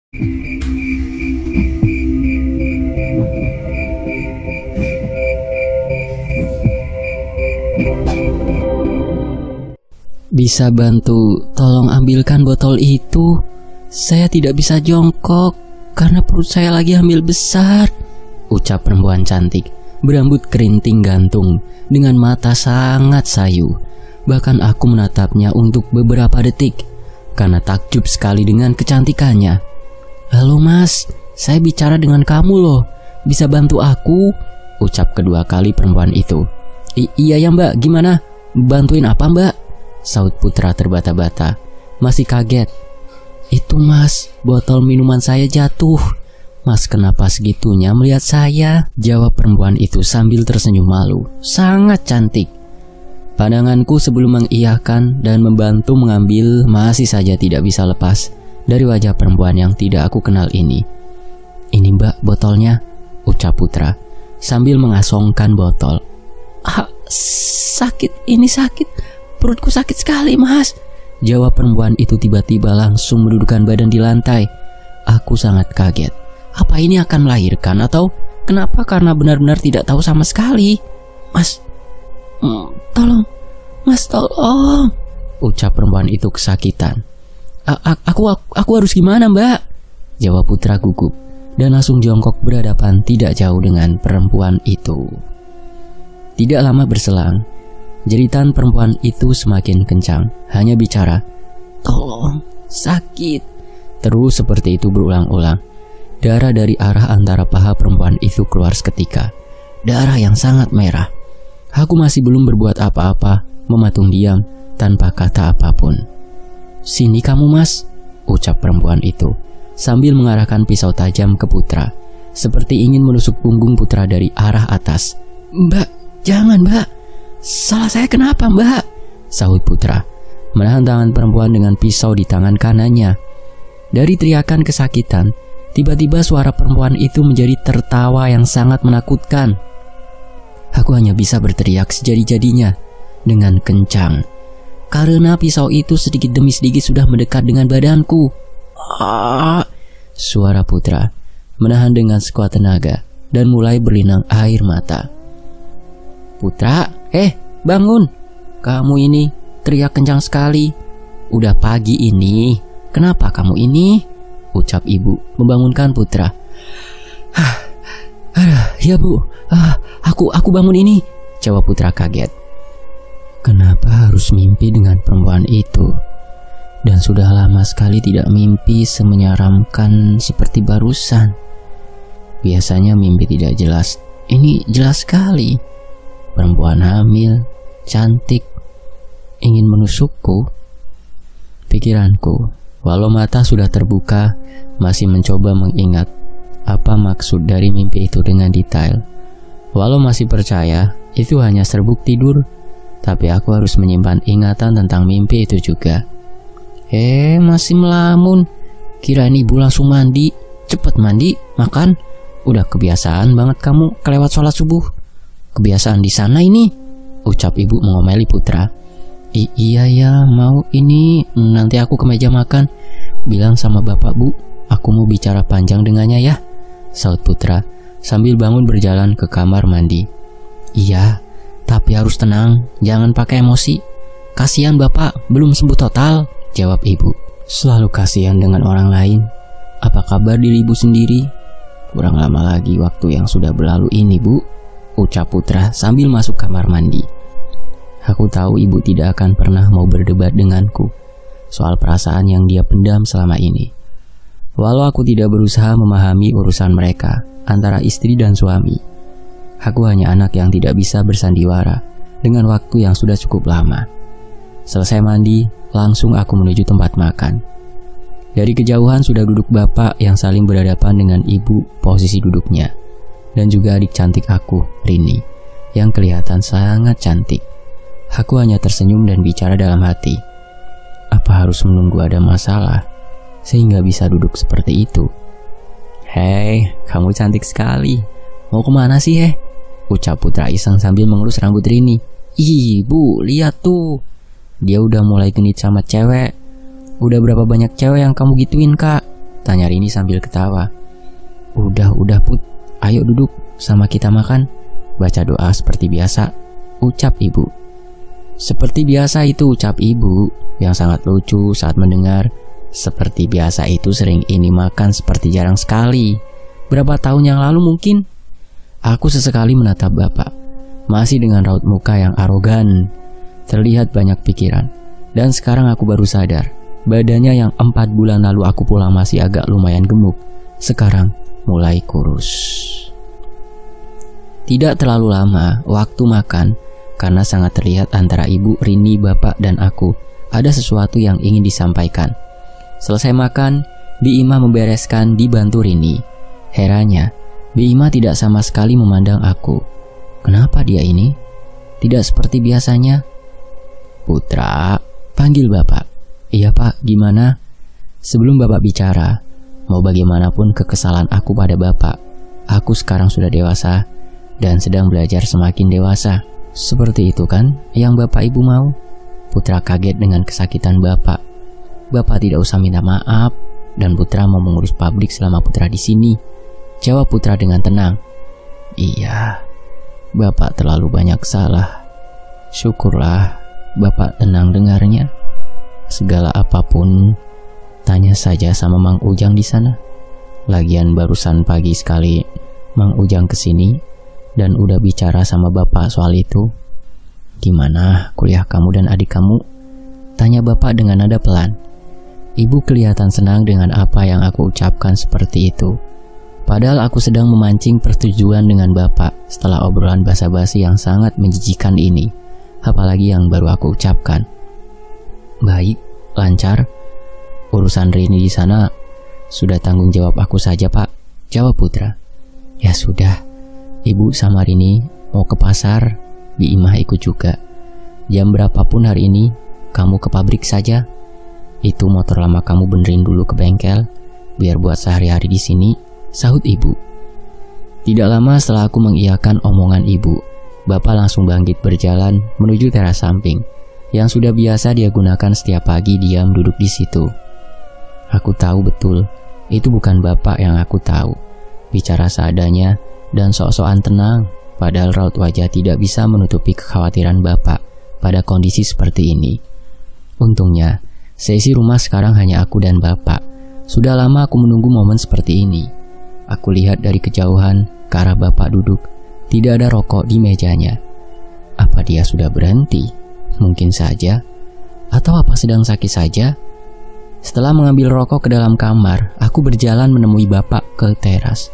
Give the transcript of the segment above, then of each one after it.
Bisa bantu tolong ambilkan botol itu? Saya tidak bisa jongkok karena perut saya lagi hamil besar, ucap perempuan cantik berambut kerinting gantung dengan mata sangat sayu. Bahkan aku menatapnya untuk beberapa detik karena takjub sekali dengan kecantikannya. Halo mas, saya bicara dengan kamu loh. Bisa bantu aku? Ucap kedua kali perempuan itu. Iya ya mbak, gimana? Bantuin apa mbak? Saut Putra terbata-bata, masih kaget. Itu mas, botol minuman saya jatuh. Mas kenapa segitunya melihat saya? Jawab perempuan itu sambil tersenyum malu. Sangat cantik. Pandanganku sebelum mengiyakan dan membantu mengambil masih saja tidak bisa lepas dari wajah perempuan yang tidak aku kenal ini. Ini mbak botolnya, ucap Putra sambil mengasongkan botol. Sakit, ini sakit. Perutku sakit sekali mas, jawab perempuan itu tiba-tiba langsung mendudukkan badan di lantai. Aku sangat kaget. Apa ini akan melahirkan atau kenapa? Karena benar-benar tidak tahu sama sekali. Mas, tolong, mas tolong, ucap perempuan itu kesakitan. Aku harus gimana mbak? Jawab Putra gugup dan langsung jongkok berhadapan tidak jauh dengan perempuan itu. Tidak lama berselang, jeritan perempuan itu semakin kencang, hanya bicara, tolong, sakit. Terus seperti itu berulang-ulang. Darah dari arah antara paha perempuan itu keluar seketika. Darah yang sangat merah. Aku masih belum berbuat apa-apa, mematung diam tanpa kata apapun. Sini kamu mas, ucap perempuan itu sambil mengarahkan pisau tajam ke Putra, seperti ingin menusuk punggung Putra dari arah atas. Mbak, jangan mbak. Salah saya kenapa mbak? Sahut Putra menahan tangan perempuan dengan pisau di tangan kanannya. Dari teriakan kesakitan, tiba-tiba suara perempuan itu menjadi tertawa yang sangat menakutkan. Aku hanya bisa berteriak sejadi-jadinya dengan kencang karena pisau itu sedikit demi sedikit sudah mendekat dengan badanku. Suara Putra menahan dengan sekuat tenaga dan mulai berlinang air mata. Putra, bangun. Kamu ini teriak kencang sekali. Udah pagi ini. Kenapa kamu ini? Ucap ibu membangunkan Putra. Ya bu, aku bangun ini, jawab Putra kaget. Kenapa harus mimpi dengan perempuan itu? Dan sudah lama sekali tidak mimpi semenyeramkan seperti barusan. Biasanya mimpi tidak jelas. Ini jelas sekali. Perempuan hamil, cantik, ingin menusukku. Pikiranku, walau mata sudah terbuka, masih mencoba mengingat apa maksud dari mimpi itu dengan detail. Walau masih percaya itu hanya serbuk tidur, tapi aku harus menyimpan ingatan tentang mimpi itu juga. Masih melamun. Kirain ibu langsung mandi. Cepet mandi, makan. Udah kebiasaan banget kamu kelewat sholat subuh. Kebiasaan di sana ini, ucap ibu mengomeli Putra. Iya ya, mau ini. Nanti aku ke meja makan. Bilang sama bapak bu, aku mau bicara panjang dengannya ya, saut Putra sambil bangun berjalan ke kamar mandi. Iya, tapi harus tenang, jangan pakai emosi. Kasihan bapak, belum sembuh total, jawab ibu. Selalu kasihan dengan orang lain. Apa kabar diri ibu sendiri? Kurang lama lagi waktu yang sudah berlalu ini bu, ucap Putra sambil masuk kamar mandi. Aku tahu ibu tidak akan pernah mau berdebat denganku soal perasaan yang dia pendam selama ini. Walau aku tidak berusaha memahami urusan mereka antara istri dan suami, aku hanya anak yang tidak bisa bersandiwara dengan waktu yang sudah cukup lama. Selesai mandi, langsung aku menuju tempat makan. Dari kejauhan sudah duduk bapak yang saling berhadapan dengan ibu posisi duduknya, dan juga adik cantik aku, Rini, yang kelihatan sangat cantik. Aku hanya tersenyum dan bicara dalam hati. Apa harus menunggu ada masalah sehingga bisa duduk seperti itu? Hei, kamu cantik sekali. Mau kemana sih ucap Putra iseng sambil mengelus rambut Rini. Ih bu, lihat tuh. Dia udah mulai genit sama cewek. Udah berapa banyak cewek yang kamu gituin kak? Tanya Rini sambil ketawa. Udah Put, ayo duduk sama kita makan. Baca doa seperti biasa, ucap ibu. Seperti biasa itu ucap ibu, yang sangat lucu saat mendengar. Seperti biasa itu sering ini makan seperti jarang sekali. Berapa tahun yang lalu mungkin. Aku sesekali menatap bapak, masih dengan raut muka yang arogan. Terlihat banyak pikiran. Dan sekarang aku baru sadar, badannya yang 4 bulan lalu aku pulang masih agak lumayan gemuk, sekarang mulai kurus. Tidak terlalu lama waktu makan, karena sangat terlihat antara ibu, Rini, bapak, dan aku ada sesuatu yang ingin disampaikan. Selesai makan, Bi Ima membereskan dibantu Rini. Herannya, Bi Ima tidak sama sekali memandang aku. Kenapa dia ini? Tidak seperti biasanya. Putra, panggil bapak. Iya pak, gimana? Sebelum bapak bicara, mau bagaimanapun kekesalan aku pada bapak, aku sekarang sudah dewasa dan sedang belajar semakin dewasa. Seperti itu kan yang bapak ibu mau? Putra kaget dengan kesakitan bapak. Bapak tidak usah minta maaf dan Putra mau mengurus pabrik selama Putra di sini. Jawab Putra dengan tenang. Iya, bapak terlalu banyak salah. Syukurlah bapak tenang dengarnya. Segala apapun, tanya saja sama Mang Ujang di sana. Lagian barusan pagi sekali Mang Ujang kesini dan udah bicara sama bapak soal itu. Gimana kuliah kamu dan adik kamu? Tanya bapak dengan nada pelan. Ibu kelihatan senang dengan apa yang aku ucapkan seperti itu. Padahal aku sedang memancing persetujuan dengan bapak setelah obrolan basa-basi yang sangat menjijikan ini. Apalagi yang baru aku ucapkan. Baik, lancar. Urusan Rini di sana sudah tanggung jawab aku saja pak, jawab Putra. Ya sudah, ibu sama Rini mau ke pasar, Bi Imah ikut juga. Jam berapapun hari ini, kamu ke pabrik saja. Itu motor lama kamu benerin dulu ke bengkel, biar buat sehari-hari di sini, sahut ibu. Tidak lama setelah aku mengiyakan omongan ibu, bapak langsung bangkit berjalan menuju teras samping yang sudah biasa dia gunakan setiap pagi diam duduk di situ. Aku tahu betul, itu bukan bapak yang aku tahu. Bicara seadanya dan sok-sokan tenang, padahal raut wajah tidak bisa menutupi kekhawatiran bapak pada kondisi seperti ini. Untungnya, seisi rumah sekarang hanya aku dan bapak. Sudah lama aku menunggu momen seperti ini. Aku lihat dari kejauhan ke arah bapak duduk. Tidak ada rokok di mejanya. Apa dia sudah berhenti? Mungkin saja. Atau apa sedang sakit saja? Setelah mengambil rokok ke dalam kamar, aku berjalan menemui bapak ke teras.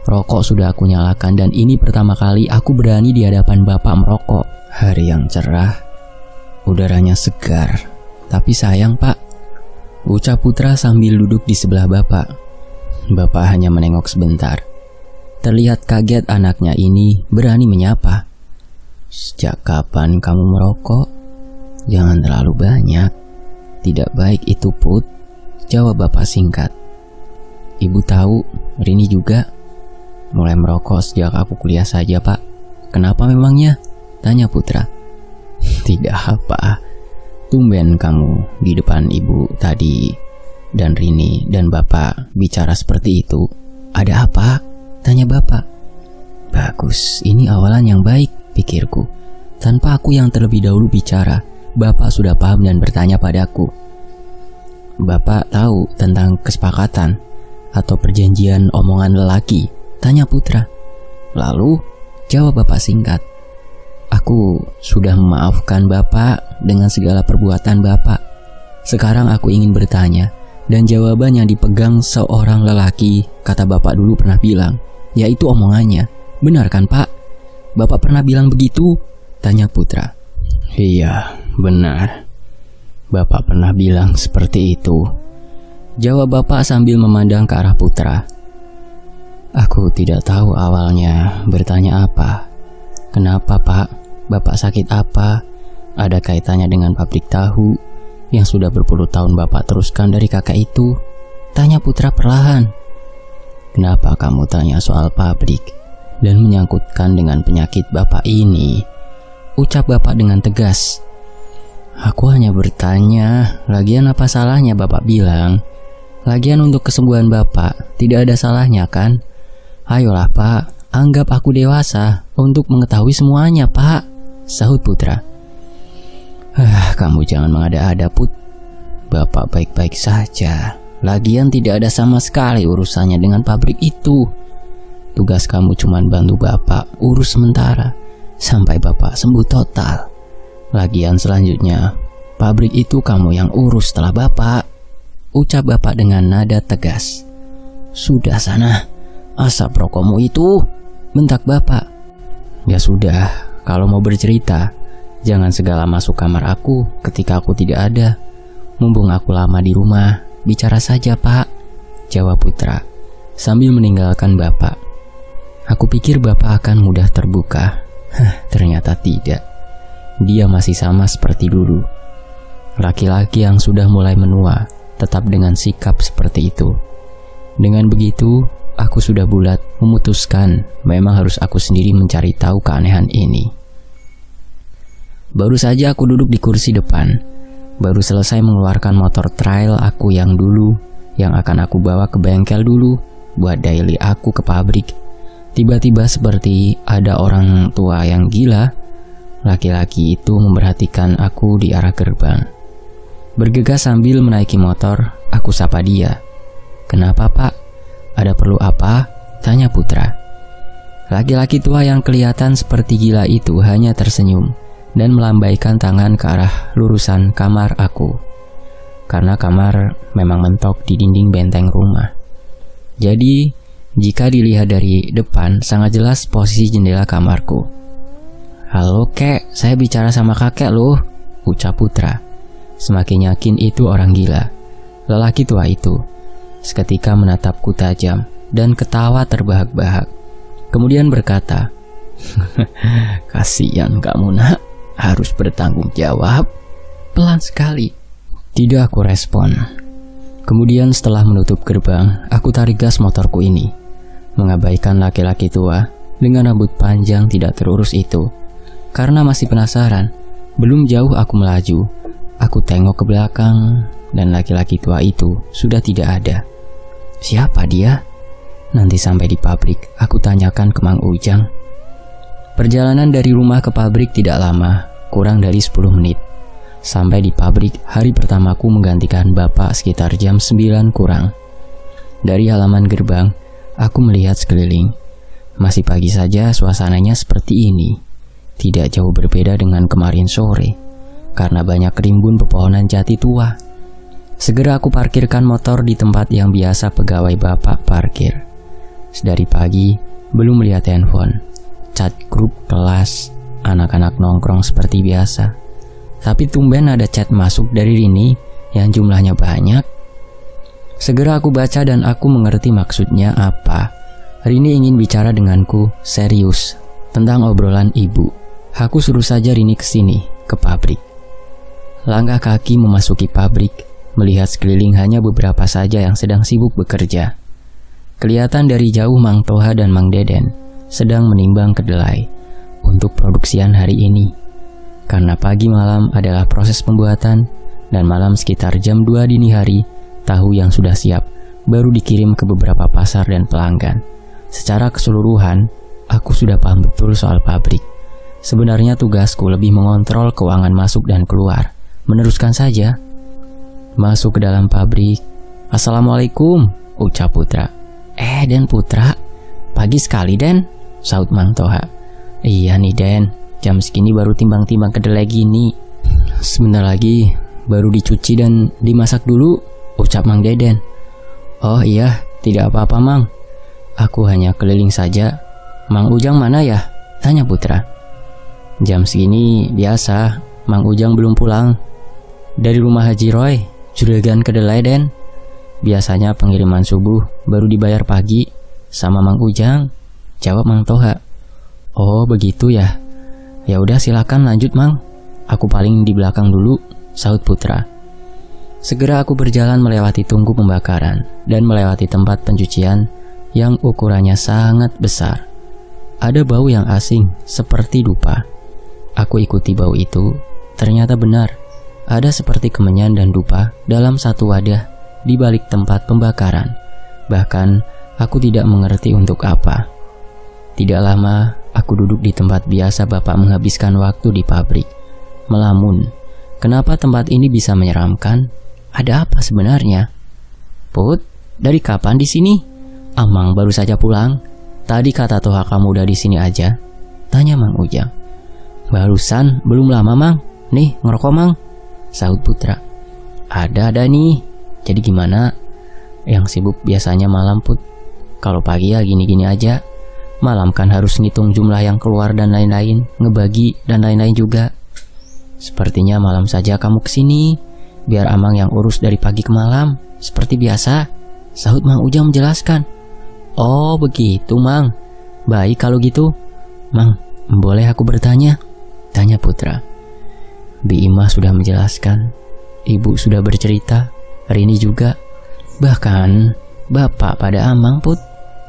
Rokok sudah aku nyalakan dan ini pertama kali aku berani di hadapan bapak merokok. Hari yang cerah, udaranya segar. Tapi sayang pak, ucap Putra sambil duduk di sebelah bapak. Bapak hanya menengok sebentar. Terlihat kaget anaknya ini berani menyapa. Sejak kapan kamu merokok? Jangan terlalu banyak. Tidak baik itu Put, jawab bapak singkat. Ibu tahu, Rini juga. Mulai merokok sejak aku kuliah saja pak. Kenapa memangnya? Tanya Putra. Tidak apa. Tumben kamu di depan ibu tadi dan Rini dan bapak bicara seperti itu. Ada apa? Tanya bapak. Bagus, ini awalan yang baik, pikirku. Tanpa aku yang terlebih dahulu bicara, bapak sudah paham dan bertanya padaku. Bapak tahu tentang kesepakatan atau perjanjian omongan lelaki? Tanya Putra. Lalu, jawab bapak singkat. Aku sudah memaafkan bapak dengan segala perbuatan bapak. Sekarang aku ingin bertanya, dan jawaban yang dipegang seorang lelaki, kata bapak dulu pernah bilang, yaitu omongannya. Benar kan pak? Bapak pernah bilang begitu? Tanya Putra. Iya, benar. Bapak pernah bilang seperti itu, jawab bapak sambil memandang ke arah Putra. Aku tidak tahu awalnya bertanya apa. Kenapa pak? Bapak sakit apa? Ada kaitannya dengan pabrik tahu yang sudah berpuluh tahun bapak teruskan dari kakak itu? Tanya Putra perlahan. Kenapa kamu tanya soal pabrik dan menyangkutkan dengan penyakit bapak ini? Ucap bapak dengan tegas. Aku hanya bertanya, lagian apa salahnya bapak bilang? Lagian untuk kesembuhan Bapak tidak ada salahnya kan? Ayolah Pak, anggap aku dewasa untuk mengetahui semuanya Pak, sahut Putra. Kamu jangan mengada-ada Put. Bapak baik-baik saja. Lagian tidak ada sama sekali urusannya dengan pabrik itu. Tugas kamu cuma bantu Bapak urus sementara sampai Bapak sembuh total. Lagian selanjutnya, pabrik itu kamu yang urus setelah Bapak, ucap Bapak dengan nada tegas. Sudah sana, asap rokokmu itu, bentak Bapak. Ya sudah, kalau mau bercerita, jangan segala masuk kamar aku ketika aku tidak ada. Mumpung aku lama di rumah, bicara saja Pak, jawab Putra sambil meninggalkan Bapak. Aku pikir Bapak akan mudah terbuka. Ternyata tidak. Dia masih sama seperti dulu. Laki-laki yang sudah mulai menua, tetap dengan sikap seperti itu. Dengan begitu, aku sudah bulat memutuskan memang harus aku sendiri mencari tahu keanehan ini. Baru saja aku duduk di kursi depan, baru selesai mengeluarkan motor trail aku yang dulu, yang akan aku bawa ke bengkel dulu buat daily aku ke pabrik. Tiba-tiba seperti ada orang tua yang gila, laki-laki itu memperhatikan aku di arah gerbang. Bergegas sambil menaiki motor, aku sapa dia. Kenapa Pak? Ada perlu apa? Tanya Putra. Laki-laki tua yang kelihatan seperti gila itu hanya tersenyum dan melambaikan tangan ke arah lurusan kamar aku. Karena kamar memang mentok di dinding benteng rumah. Jadi, jika dilihat dari depan, sangat jelas posisi jendela kamarku. Halo kek, saya bicara sama kakek loh, ucap Putra. Semakin yakin itu orang gila. Lelaki tua itu seketika menatapku tajam dan ketawa terbahak-bahak. Kemudian berkata, kasihan kamu nak, harus bertanggung jawab. Pelan sekali. Tidak aku respon. Kemudian setelah menutup gerbang, aku tarik gas motorku ini, mengabaikan laki-laki tua dengan rambut panjang tidak terurus itu. Karena masih penasaran, belum jauh aku melaju, aku tengok ke belakang dan laki-laki tua itu sudah tidak ada. Siapa dia? Nanti sampai di pabrik, aku tanyakan ke Mang Ujang. Perjalanan dari rumah ke pabrik tidak lama, kurang dari 10 menit. Sampai di pabrik, hari pertamaku menggantikan Bapak sekitar jam 9 kurang. Dari halaman gerbang, aku melihat sekeliling. Masih pagi saja suasananya seperti ini. Tidak jauh berbeda dengan kemarin sore, karena banyak rimbun pepohonan jati tua. Segera aku parkirkan motor di tempat yang biasa pegawai Bapak parkir. Sedari pagi, belum melihat handphone. Chat grup kelas, anak-anak nongkrong seperti biasa. Tapi tumben ada chat masuk dari Rini yang jumlahnya banyak. Segera aku baca dan aku mengerti maksudnya apa. Rini ingin bicara denganku serius tentang obrolan ibu. Aku suruh saja Rini kesini, ke pabrik. Langkah kaki memasuki pabrik, melihat sekeliling hanya beberapa saja yang sedang sibuk bekerja. Kelihatan dari jauh Mang Toha dan Mang Deden sedang menimbang kedelai untuk produksian hari ini. Karena pagi malam adalah proses pembuatan dan malam sekitar jam 2 dini hari, tahu yang sudah siap baru dikirim ke beberapa pasar dan pelanggan. Secara keseluruhan, aku sudah paham betul soal pabrik. Sebenarnya tugasku lebih mengontrol keuangan masuk dan keluar. Meneruskan saja. Masuk ke dalam pabrik. Assalamualaikum, ucap Putra. Den Putra, pagi sekali Den, saut Mang Toha. Iya nih Den, jam segini baru timbang-timbang kedelai gini. Sebentar lagi baru dicuci dan dimasak dulu, ucap Mang Deden. Oh iya, tidak apa-apa Mang. Aku hanya keliling saja. Mang Ujang mana ya? Tanya Putra. Jam segini biasa, Mang Ujang belum pulang. Dari rumah Haji Roy, juragan kedelai Den. Biasanya pengiriman subuh baru dibayar pagi sama Mang Ujang, jawab Mang Toha. Oh begitu ya. Ya udah silakan lanjut Mang. Aku paling di belakang dulu, saut Putra. Segera aku berjalan melewati tungku pembakaran dan melewati tempat pencucian yang ukurannya sangat besar. Ada bau yang asing seperti dupa. Aku ikuti bau itu. Ternyata benar, ada seperti kemenyan dan dupa dalam satu wadah di balik tempat pembakaran. Bahkan aku tidak mengerti untuk apa. Tidak lama, aku duduk di tempat biasa Bapak menghabiskan waktu di pabrik. Melamun, kenapa tempat ini bisa menyeramkan? Ada apa sebenarnya? Put, dari kapan di sini? Amang baru saja pulang. Tadi kata Toha kamu udah di sini aja. Tanya Mang Ujang. Barusan, belum lama Mang. Nih, ngerokok Mang. Sahut Putra. Ada nih. Jadi gimana? Yang sibuk biasanya malam Put. Kalau pagi ya gini-gini aja. Malam kan harus ngitung jumlah yang keluar dan lain-lain, ngebagi dan lain-lain juga. Sepertinya malam saja kamu kesini, biar Amang yang urus dari pagi ke malam, seperti biasa. Sahut Mang Ujang menjelaskan. Oh begitu Mang. Baik kalau gitu. Mang, boleh aku bertanya? Tanya Putra. Bi Imah sudah menjelaskan, Ibu sudah bercerita, Rini juga. Bahkan Bapak pada Amang Put.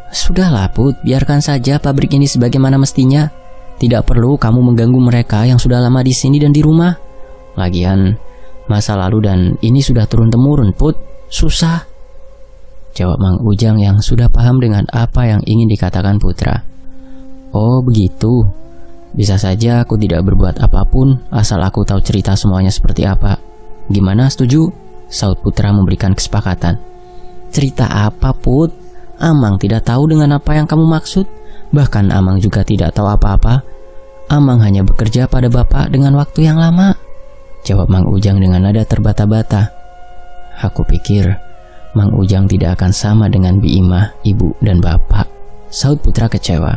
Sudahlah Put, biarkan saja pabrik ini sebagaimana mestinya. Tidak perlu kamu mengganggu mereka yang sudah lama di sini dan di rumah. Lagian masa lalu dan ini sudah turun-temurun Put. Susah. Jawab Mang Ujang yang sudah paham dengan apa yang ingin dikatakan Putra. Oh begitu. Bisa saja aku tidak berbuat apapun asal aku tahu cerita semuanya seperti apa. Gimana, setuju? Sahut Putra memberikan kesepakatan. Cerita apa Put? Amang tidak tahu dengan apa yang kamu maksud. Bahkan Amang juga tidak tahu apa-apa. Amang hanya bekerja pada Bapak dengan waktu yang lama. Jawab Mang Ujang dengan nada terbata-bata. Aku pikir Mang Ujang tidak akan sama dengan Bi Imah, Ibu dan Bapak. Sahut Putra kecewa.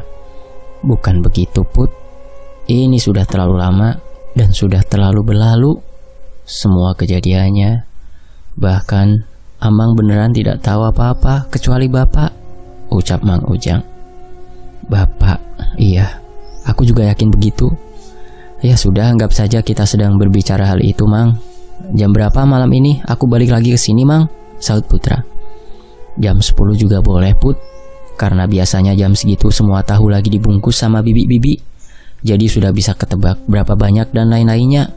Bukan begitu Put. Ini sudah terlalu lama dan sudah terlalu berlalu. Semua kejadiannya. Bahkan Amang beneran tidak tahu apa-apa kecuali Bapak. Ucap Mang Ujang. Bapak, iya. Aku juga yakin begitu. Ya sudah, anggap saja kita sedang berbicara hal itu Mang. Jam berapa malam ini aku balik lagi ke sini Mang? Sahut Putra. Jam 10 juga boleh Put. Karena biasanya jam segitu semua tahu lagi dibungkus sama bibi-bibi. Jadi sudah bisa ketebak berapa banyak dan lain-lainnya.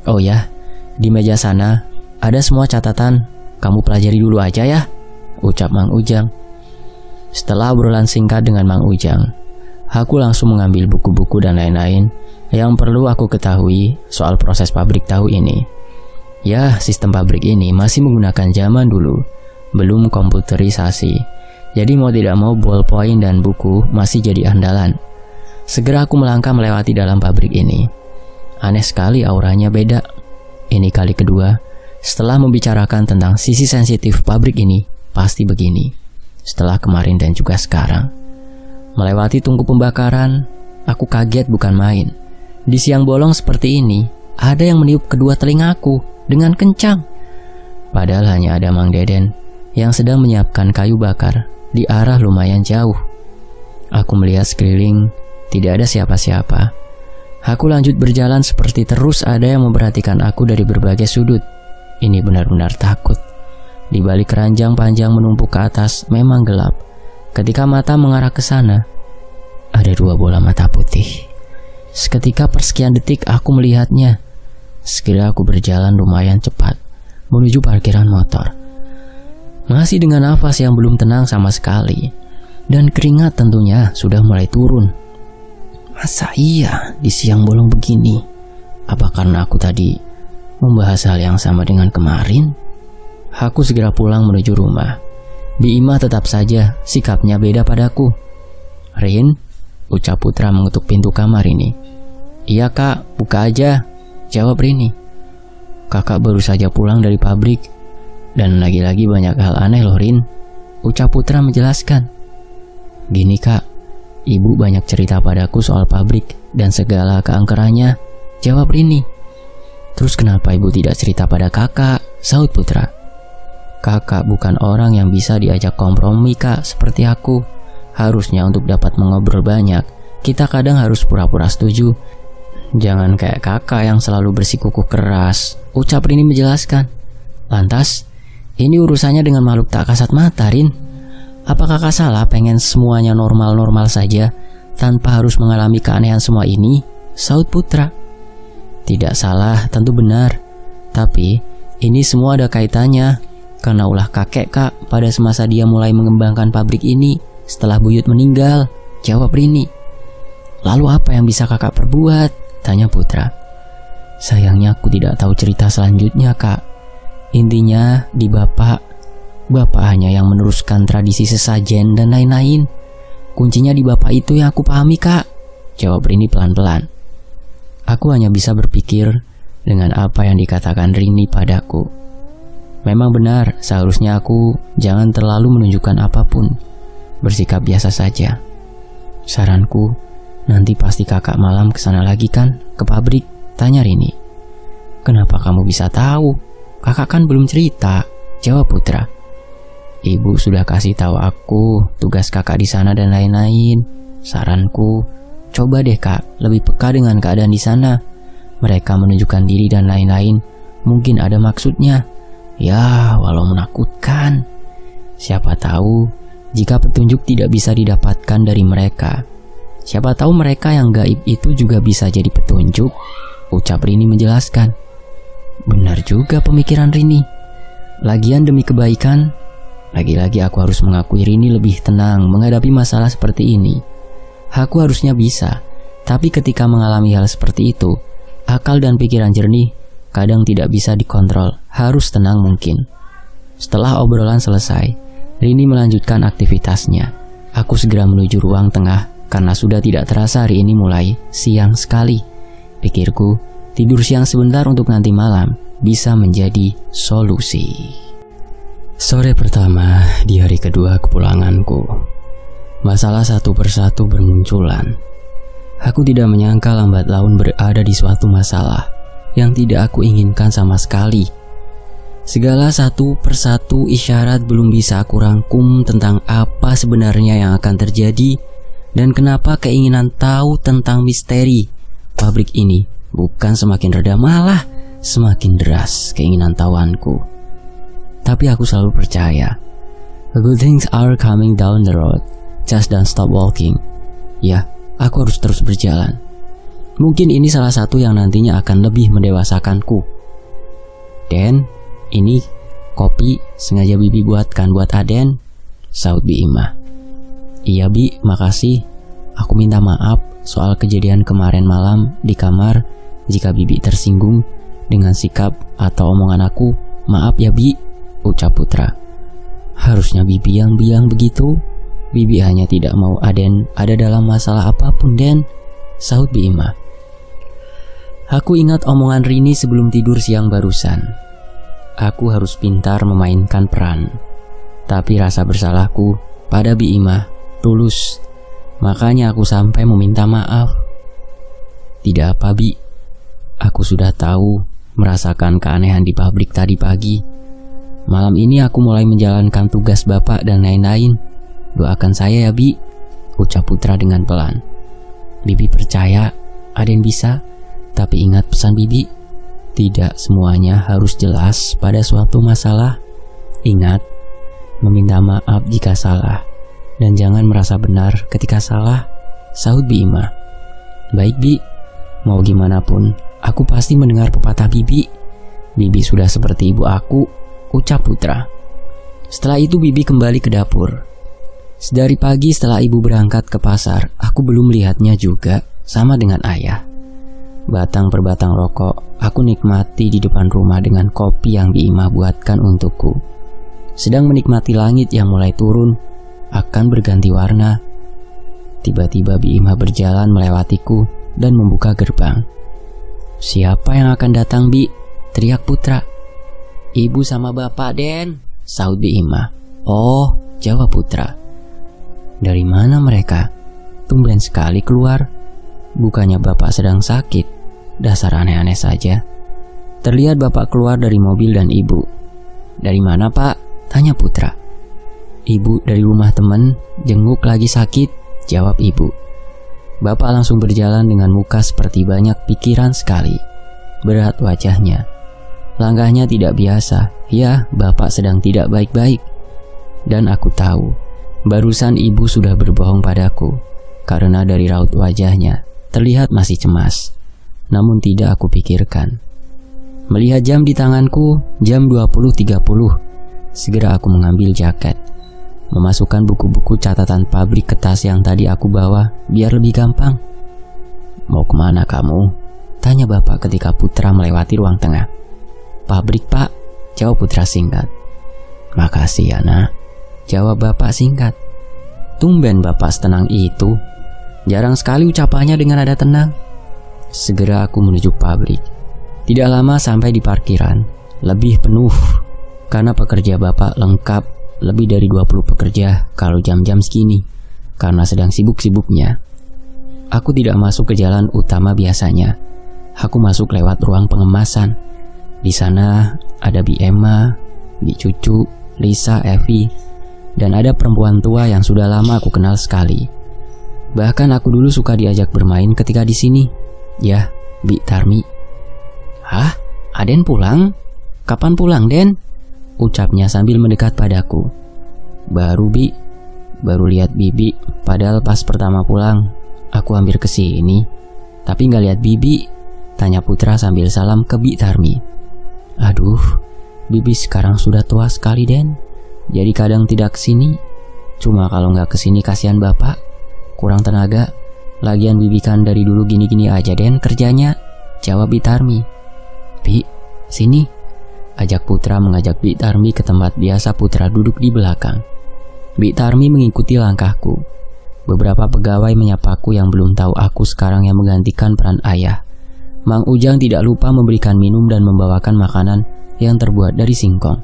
Oh ya, di meja sana ada semua catatan. Kamu pelajari dulu aja ya. Ucap Mang Ujang. Setelah obrolan singkat dengan Mang Ujang, aku langsung mengambil buku-buku dan lain-lain yang perlu aku ketahui soal proses pabrik tahu ini. Ya, sistem pabrik ini masih menggunakan zaman dulu, belum komputerisasi. Jadi mau tidak mau ballpoint dan buku masih jadi andalan. Segera aku melangkah melewati dalam pabrik ini. Aneh sekali auranya beda. Ini kali kedua setelah membicarakan tentang sisi sensitif pabrik ini, pasti begini. Setelah kemarin dan juga sekarang. Melewati tungku pembakaran, aku kaget bukan main. Di siang bolong seperti ini, ada yang meniup kedua telingaku dengan kencang. Padahal hanya ada Mang Deden yang sedang menyiapkan kayu bakar di arah lumayan jauh. Aku melihat sekeliling, tidak ada siapa-siapa. Aku lanjut berjalan seperti terus ada yang memperhatikan aku dari berbagai sudut. Ini benar-benar takut. Di balik keranjang panjang menumpuk ke atas memang gelap. Ketika mata mengarah ke sana, ada dua bola mata putih. Seketika persekian detik aku melihatnya. Segera aku berjalan lumayan cepat menuju parkiran motor. Masih dengan nafas yang belum tenang sama sekali. Dan keringat tentunya sudah mulai turun. Masa iya di siang bolong begini? Apa karena aku tadi membahas hal yang sama dengan kemarin? Aku segera pulang menuju rumah. Bi Imah tetap saja sikapnya beda padaku. Rin, ucap Putra mengetuk pintu kamar ini. Iya kak, buka aja, jawab Rini. Kakak baru saja pulang dari pabrik. Dan lagi-lagi banyak hal aneh loh Rin, ucap Putra menjelaskan. Gini kak, ibu banyak cerita padaku soal pabrik dan segala keangkerannya, jawab Rini. Terus kenapa ibu tidak cerita pada kakak? Sahut Putra. Kakak bukan orang yang bisa diajak kompromi kak seperti aku. Harusnya untuk dapat mengobrol banyak, kita kadang harus pura-pura setuju. Jangan kayak kakak yang selalu bersikukuh keras, ucap Rini menjelaskan. Lantas, ini urusannya dengan makhluk tak kasat mata Rin. Apa kakak salah pengen semuanya normal-normal saja tanpa harus mengalami keanehan semua ini? Sahut Putra. Tidak salah, tentu benar. Tapi ini semua ada kaitannya. karena ulah kakek kak pada semasa dia mulai mengembangkan pabrik ini setelah buyut meninggal, jawab Rini. Lalu apa yang bisa kakak perbuat? Tanya Putra. Sayangnya aku tidak tahu cerita selanjutnya kak. Intinya di bapak hanya yang meneruskan tradisi sesajen dan lain-lain. Kuncinya di bapak itu yang aku pahami kak, jawab Rini pelan-pelan. Aku hanya bisa berpikir dengan apa yang dikatakan Rini padaku. Memang benar, seharusnya aku jangan terlalu menunjukkan apapun, bersikap biasa saja. Saranku, nanti pasti kakak malam kesana lagi kan, ke pabrik? Tanya Rini. Kenapa kamu bisa tahu? Kakak kan belum cerita, jawab Putra. Ibu sudah kasih tahu aku tugas kakak di sana dan lain-lain. Saranku, coba deh kak, lebih peka dengan keadaan di sana. Mereka menunjukkan diri dan lain-lain, mungkin ada maksudnya. Ya, walau menakutkan. Siapa tahu jika petunjuk tidak bisa didapatkan dari mereka. Siapa tahu mereka yang gaib itu juga bisa jadi petunjuk, ucap Rini menjelaskan. Benar juga pemikiran Rini. Lagian demi kebaikan, lagi-lagi aku harus mengakui Rini lebih tenang menghadapi masalah seperti ini. Aku harusnya bisa, tapi ketika mengalami hal seperti itu, akal dan pikiran jernih kadang tidak bisa dikontrol, harus tenang mungkin. Setelah obrolan selesai, Rini melanjutkan aktivitasnya. Aku segera menuju ruang tengah karena sudah tidak terasa hari ini mulai siang sekali. Pikirku, tidur siang sebentar untuk nanti malam bisa menjadi solusi. Sore pertama di hari kedua kepulanganku, masalah satu persatu bermunculan. Aku tidak menyangka lambat laun berada di suatu masalah yang tidak aku inginkan sama sekali. Segala satu persatu isyarat belum bisa aku rangkum tentang apa sebenarnya yang akan terjadi dan kenapa keinginan tahu tentang misteri pabrik ini bukan semakin reda, malah semakin deras keinginan tahuanku. Tapi aku selalu percaya, good things are coming down the road, just don't stop walking. Ya, aku harus terus berjalan. Mungkin ini salah satu yang nantinya akan lebih mendewasakanku. Den, ini kopi sengaja Bibi buatkan buat Aden, saut Bi Ima. Iya Bi, makasih. Aku minta maaf soal kejadian kemarin malam di kamar. Jika Bibi tersinggung dengan sikap atau omongan aku, maaf ya Bi, ucap Putra. Harusnya Bibi yang bilang begitu. Bibi hanya tidak mau Aden ada dalam masalah apapun Den, saut Bi Ima. Aku ingat omongan Rini sebelum tidur siang barusan. Aku harus pintar memainkan peran. Tapi rasa bersalahku pada Bi Ima tulus. Makanya aku sampai meminta maaf. Tidak apa Bi, aku sudah tahu merasakan keanehan di pabrik tadi pagi. Malam ini aku mulai menjalankan tugas bapak dan lain-lain. Doakan saya ya Bi, ucap Putra dengan pelan. Bibi percaya Aden bisa. Tapi ingat pesan Bibi, tidak semuanya harus jelas pada suatu masalah. Ingat, meminta maaf jika salah, dan jangan merasa benar ketika salah, saut Bi Ima. Baik Bi, mau gimana pun, aku pasti mendengar pepatah Bibi. Bibi sudah seperti ibu aku, ucap Putra. Setelah itu Bibi kembali ke dapur. Sedari pagi setelah ibu berangkat ke pasar, aku belum melihatnya juga, sama dengan ayah. Batang per batang rokok aku nikmati di depan rumah dengan kopi yang Bi Ima buatkan untukku. Sedang menikmati langit yang mulai turun, akan berganti warna. Tiba-tiba Bi Ima berjalan melewatiku dan membuka gerbang. Siapa yang akan datang Bi? Teriak Putra. Ibu sama bapak Den, saut Bi Ima. Oh, jawab Putra. Dari mana mereka? Tumben sekali keluar. Bukannya bapak sedang sakit? Dasar aneh-aneh saja. Terlihat bapak keluar dari mobil dan ibu. Dari mana Pak? Tanya Putra. Ibu dari rumah teman, jenguk lagi sakit, jawab ibu. Bapak langsung berjalan dengan muka seperti banyak pikiran sekali. Berat wajahnya. Langkahnya tidak biasa. Ya, bapak sedang tidak baik-baik. Dan aku tahu, barusan ibu sudah berbohong padaku. Karena dari raut wajahnya terlihat masih cemas. Namun tidak aku pikirkan. Melihat jam di tanganku, jam 20.30. Segera aku mengambil jaket, memasukkan buku-buku catatan pabrik ke tas yang tadi aku bawa biar lebih gampang. "Mau kemana kamu?" tanya bapak ketika Putra melewati ruang tengah. "Pabrik, Pak," jawab Putra singkat. "Makasih ya, nak," jawab bapak singkat. Tumben bapak setenang itu. Jarang sekali ucapannya dengan nada tenang. Segera aku menuju pabrik. Tidak lama sampai di parkiran. Lebih penuh karena pekerja bapak lengkap, lebih dari 20 pekerja kalau jam-jam segini karena sedang sibuk-sibuknya. Aku tidak masuk ke jalan utama biasanya. Aku masuk lewat ruang pengemasan. Di sana ada Bi Emma, Bi Cucu, Lisa, Evi, dan ada perempuan tua yang sudah lama aku kenal sekali. Bahkan aku dulu suka diajak bermain ketika di sini. Ya, Bi Tarmi. "Hah? Aden pulang? Kapan pulang, Den?" ucapnya sambil mendekat padaku. "Baru, Bi. Baru lihat Bibi. Padahal pas pertama pulang, aku hampir ke sini. Tapi nggak lihat Bibi," tanya Putra sambil salam ke Bi Tarmi. "Aduh, Bibi sekarang sudah tua sekali, Den. Jadi kadang tidak kesini. Cuma kalau nggak kesini kasihan bapak, kurang tenaga. Lagian Bibi kan dari dulu gini-gini aja, Den, kerjanya," jawab Bi Tarmi. "Bi, sini," ajak Putra mengajak Bi Tarmi ke tempat biasa Putra duduk di belakang. Bi Tarmi mengikuti langkahku. Beberapa pegawai menyapaku yang belum tahu aku sekarang yang menggantikan peran ayah. Mang Ujang tidak lupa memberikan minum dan membawakan makanan yang terbuat dari singkong.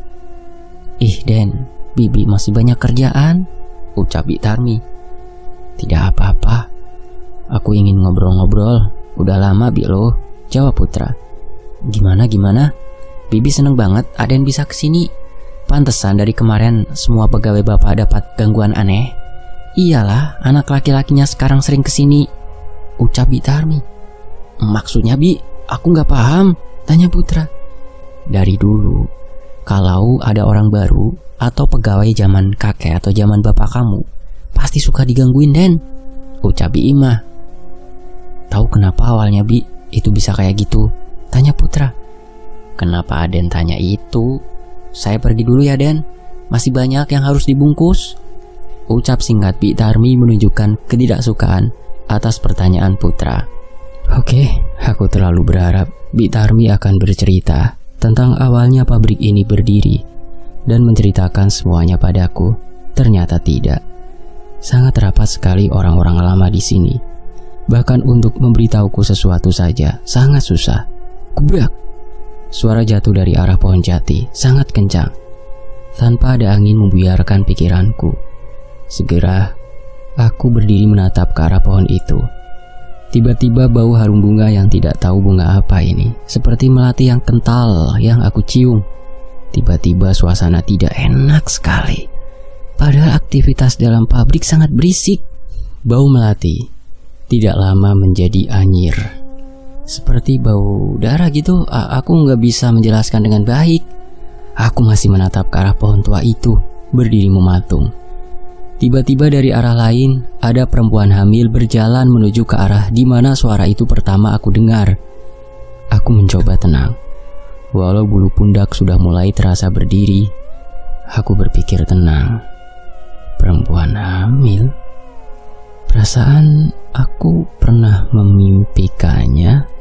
"Ih, Den, Bibi masih banyak kerjaan," ucap Bi Tarmi. "Tidak apa-apa. Aku ingin ngobrol-ngobrol. Udah lama, Bi lo," jawab Putra. Gimana? Bibi seneng banget Aden bisa kesini. Pantesan dari kemarin semua pegawai bapak dapat gangguan aneh." "Iyalah, anak laki-lakinya sekarang sering kesini," ucap Bi Tarmi. "Maksudnya, Bi, aku nggak paham," tanya Putra. "Dari dulu, kalau ada orang baru atau pegawai zaman kakek atau zaman bapak kamu, pasti suka digangguin, Den," ucap Bi Ima. "Tahu kenapa awalnya, Bi, itu bisa kayak gitu?" tanya Putra. "Kenapa Aden tanya itu? Saya pergi dulu ya, Den. Masih banyak yang harus dibungkus," ucap singkat Bi Tarmi menunjukkan ketidaksukaan atas pertanyaan Putra. Oke, aku terlalu berharap Bi Tarmi akan bercerita tentang awalnya pabrik ini berdiri dan menceritakan semuanya padaku. Ternyata tidak. Sangat rapat sekali orang-orang lama di sini. Bahkan untuk memberitahuku sesuatu saja sangat susah. Kubrak! Suara jatuh dari arah pohon jati sangat kencang. Tanpa ada angin membuyarkan pikiranku. Segera, aku berdiri menatap ke arah pohon itu. Tiba-tiba bau harum bunga yang tidak tahu bunga apa ini, seperti melati yang kental yang aku cium. Tiba-tiba suasana tidak enak sekali. Padahal aktivitas dalam pabrik sangat berisik. Bau melati tidak lama menjadi anyir. Seperti bau darah gitu, aku nggak bisa menjelaskan dengan baik. Aku masih menatap ke arah pohon tua itu, berdiri mematung. Tiba-tiba dari arah lain, ada perempuan hamil berjalan menuju ke arah di mana suara itu pertama aku dengar. Aku mencoba tenang. Walau bulu pundak sudah mulai terasa berdiri, aku berpikir tenang. Perempuan hamil? Perasaan aku pernah memimpikannya.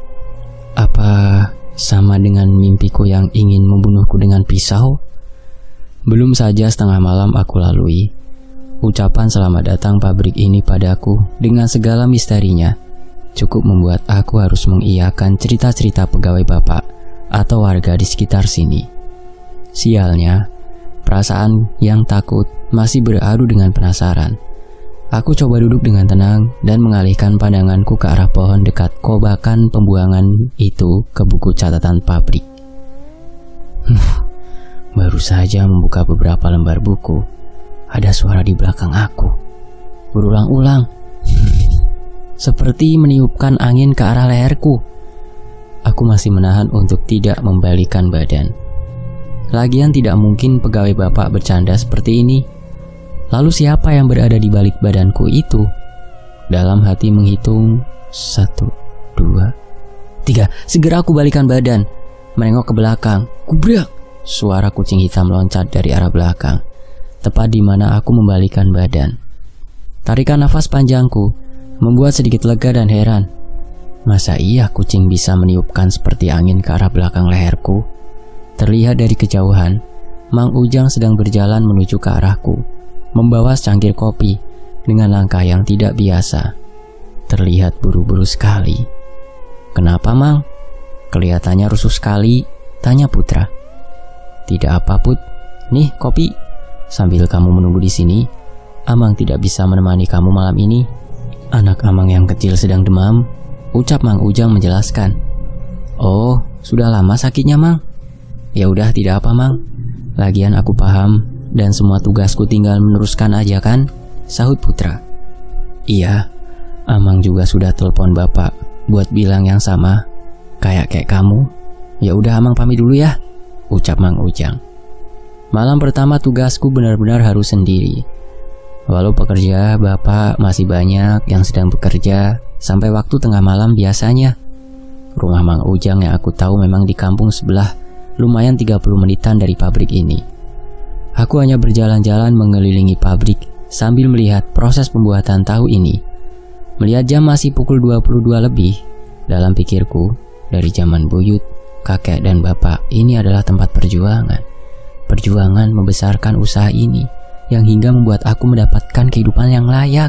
Apa sama dengan mimpiku yang ingin membunuhku dengan pisau? Belum saja setengah malam aku lalui. Ucapan selamat datang pabrik ini padaku dengan segala misterinya cukup membuat aku harus mengiyakan cerita-cerita pegawai bapak atau warga di sekitar sini. Sialnya, perasaan yang takut masih beradu dengan penasaran. Aku coba duduk dengan tenang dan mengalihkan pandanganku ke arah pohon dekat kobakan pembuangan itu ke buku catatan pabrik. Baru saja membuka beberapa lembar buku, ada suara di belakang aku. Berulang-ulang. Seperti meniupkan angin ke arah leherku. Aku masih menahan untuk tidak membalikkan badan. Lagian tidak mungkin pegawai bapak bercanda seperti ini. Lalu siapa yang berada di balik badanku itu? Dalam hati menghitung 1, 2, 3. Segera aku balikan badan, menengok ke belakang. Kubrak! suara kucing hitam loncat dari arah belakang, tepat di mana aku membalikan badan. Tarikan nafas panjangku membuat sedikit lega dan heran. Masa iya kucing bisa meniupkan seperti angin ke arah belakang leherku? Terlihat dari kejauhan, Mang Ujang sedang berjalan menuju ke arahku, membawa secangkir kopi dengan langkah yang tidak biasa. Terlihat buru-buru sekali. "Kenapa, Mang? Kelihatannya rusuh sekali," tanya Putra. "Tidak apa, Put. Nih, kopi. Sambil kamu menunggu di sini, Amang tidak bisa menemani kamu malam ini. Anak Amang yang kecil sedang demam," ucap Mang Ujang menjelaskan. "Oh, sudah lama sakitnya, Mang?" "Ya udah, tidak apa, Mang. Lagian aku paham dan semua tugasku tinggal meneruskan aja kan?" sahut Putra. "Iya, Amang juga sudah telepon Bapak buat bilang yang sama, kayak kamu. Ya udah, Amang pamit dulu ya," ucap Mang Ujang. Malam pertama tugasku benar-benar harus sendiri. Walau pekerja Bapak masih banyak yang sedang bekerja sampai waktu tengah malam biasanya. Rumah Mang Ujang yang aku tahu memang di kampung sebelah, lumayan 30 menitan dari pabrik ini. Aku hanya berjalan-jalan mengelilingi pabrik sambil melihat proses pembuatan tahu ini. Melihat jam masih pukul 22 lebih, dalam pikirku, dari zaman buyut, kakek dan bapak, ini adalah tempat perjuangan. Perjuangan membesarkan usaha ini, yang hingga membuat aku mendapatkan kehidupan yang layak.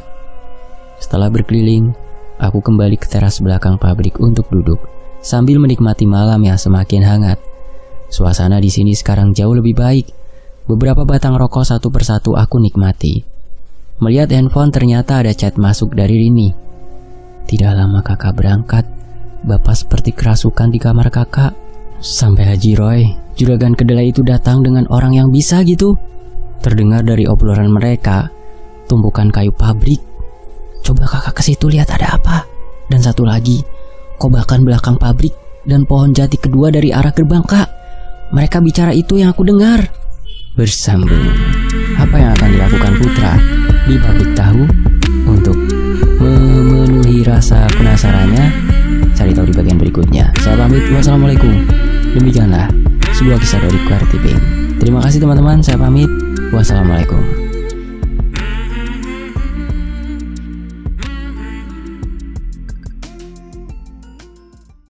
Setelah berkeliling, aku kembali ke teras belakang pabrik untuk duduk, sambil menikmati malam yang semakin hangat. Suasana di sini sekarang jauh lebih baik. Beberapa batang rokok satu persatu aku nikmati. Melihat handphone, ternyata ada chat masuk dari Rini. "Tidak lama kakak berangkat, Bapak seperti kerasukan di kamar kakak. Sampai Haji Roy, juragan kedelai itu datang dengan orang yang bisa gitu." Terdengar dari obrolan mereka, tumpukan kayu pabrik. "Coba kakak ke situ lihat ada apa. Dan satu lagi, kobakan belakang pabrik dan pohon jati kedua dari arah gerbang, Kak. Mereka bicara itu yang aku dengar." Bersambung. Apa yang akan dilakukan Putra di pabrik tahu untuk memenuhi rasa penasarannya? Cari tahu di bagian berikutnya. Saya pamit. Wassalamualaikum. Demikianlah sebuah kisah dari Quartipin. Terima kasih teman-teman. Saya pamit. Wassalamualaikum.